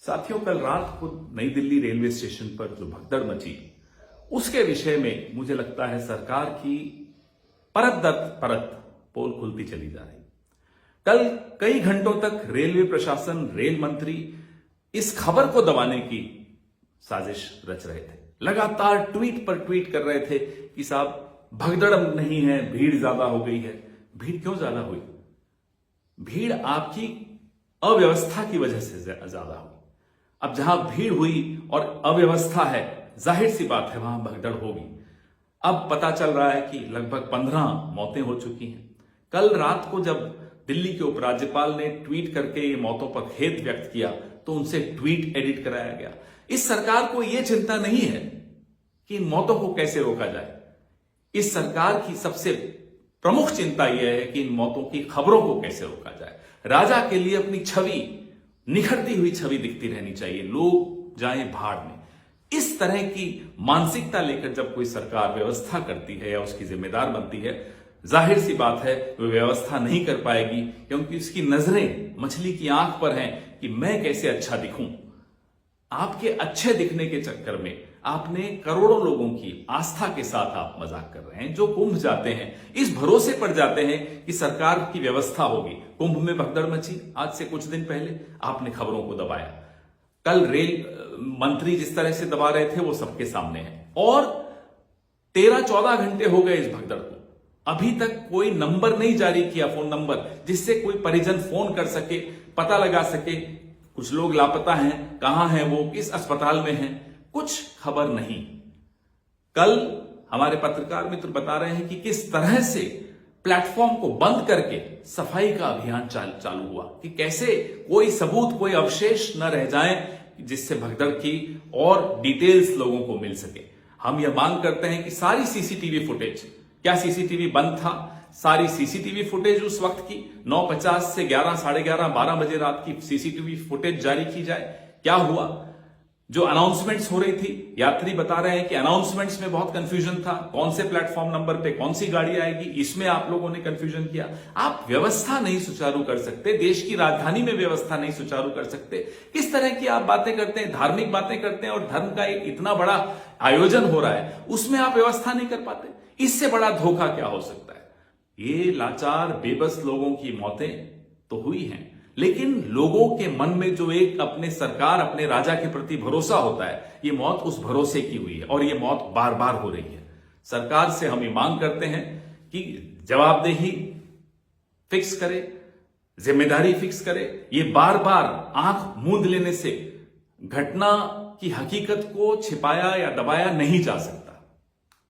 साथियों, कल रात को नई दिल्ली रेलवे स्टेशन पर जो भगदड़ मची, उसके विषय में मुझे लगता है सरकार की परत दर परत पोल खुलती चली जा रही। कल कई घंटों तक रेलवे प्रशासन, रेल मंत्री इस खबर को दबाने की साजिश रच रहे थे। लगातार ट्वीट पर ट्वीट कर रहे थे कि साहब भगदड़ नहीं है, भीड़ ज्यादा हो गई है। भीड़ क्यों ज्यादा हुई? भीड़ आपकी अव्यवस्था की वजह से ज्यादा हुई। अब जहां भीड़ हुई और अव्यवस्था है, जाहिर सी बात है वहां भगदड़ होगी। अब पता चल रहा है कि लगभग 15 मौतें हो चुकी हैं। कल रात को जब दिल्ली के उपराज्यपाल ने ट्वीट करके ये मौतों पर खेद व्यक्त किया तो उनसे ट्वीट एडिट कराया गया। इस सरकार को यह चिंता नहीं है कि इन मौतों को कैसे रोका जाए। इस सरकार की सबसे प्रमुख चिंता यह है कि इन मौतों की खबरों को कैसे रोका जाए। राजा के लिए अपनी छवि, निखरती हुई छवि दिखती रहनी चाहिए, लोग जाएं भाड़ में। इस तरह की मानसिकता लेकर जब कोई सरकार व्यवस्था करती है या उसकी जिम्मेदार बनती है, जाहिर सी बात है वो व्यवस्था नहीं कर पाएगी, क्योंकि उसकी नजरें मछली की आंख पर हैं कि मैं कैसे अच्छा दिखूं। आपके अच्छे दिखने के चक्कर में आपने करोड़ों लोगों की आस्था के साथ आप मजाक कर रहे हैं, जो कुंभ जाते हैं इस भरोसे पर जाते हैं कि सरकार की व्यवस्था होगी। कुंभ में भगदड़ मची आज से कुछ दिन पहले, आपने खबरों को दबाया। कल रेल मंत्री जिस तरह से दबा रहे थे वो सबके सामने है। और 13-14 घंटे हो गए इस भगदड़ को, अभी तक कोई नंबर नहीं जारी किया, फोन नंबर जिससे कोई परिजन फोन कर सके, पता लगा सके कुछ लोग लापता हैं, कहां हैं वो, किस अस्पताल में हैं, कुछ खबर नहीं। कल हमारे पत्रकार मित्र बता रहे हैं कि किस तरह से प्लेटफॉर्म को बंद करके सफाई का अभियान चालू हुआ, कि कैसे कोई सबूत, कोई अवशेष न रह जाए जिससे भगदड़ की और डिटेल्स लोगों को मिल सके। हम यह मांग करते हैं कि सारी सीसीटीवी फुटेज, क्या सीसीटीवी बंद था, सारी सीसीटीवी फुटेज उस वक्त की 9:50 से 11, साढ़े 11, 12 बजे रात की सीसीटीवी फुटेज जारी की जाए। क्या हुआ? जो अनाउंसमेंट्स हो रही थी, यात्री बता रहे हैं कि अनाउंसमेंट्स में बहुत कंफ्यूजन था, कौन से प्लेटफॉर्म नंबर पे कौन सी गाड़ी आएगी, इसमें आप लोगों ने कंफ्यूजन किया। आप व्यवस्था नहीं सुचारू कर सकते, देश की राजधानी में व्यवस्था नहीं सुचारू कर सकते। किस तरह की आप बातें करते हैं, धार्मिक बातें करते हैं, और धर्म का एक इतना बड़ा आयोजन हो रहा है उसमें आप व्यवस्था नहीं कर पाते। इससे बड़ा धोखा क्या हो सकता है? ये लाचार बेबस लोगों की मौतें तो हुई हैं, लेकिन लोगों के मन में जो एक अपने सरकार, अपने राजा के प्रति भरोसा होता है, ये मौत उस भरोसे की हुई है, और ये मौत बार बार हो रही है। सरकार से हम ये मांग करते हैं कि जवाबदेही फिक्स करे, जिम्मेदारी फिक्स करे। ये बार बार आंख मूंद लेने से घटना की हकीकत को छिपाया या दबाया नहीं जा सकता।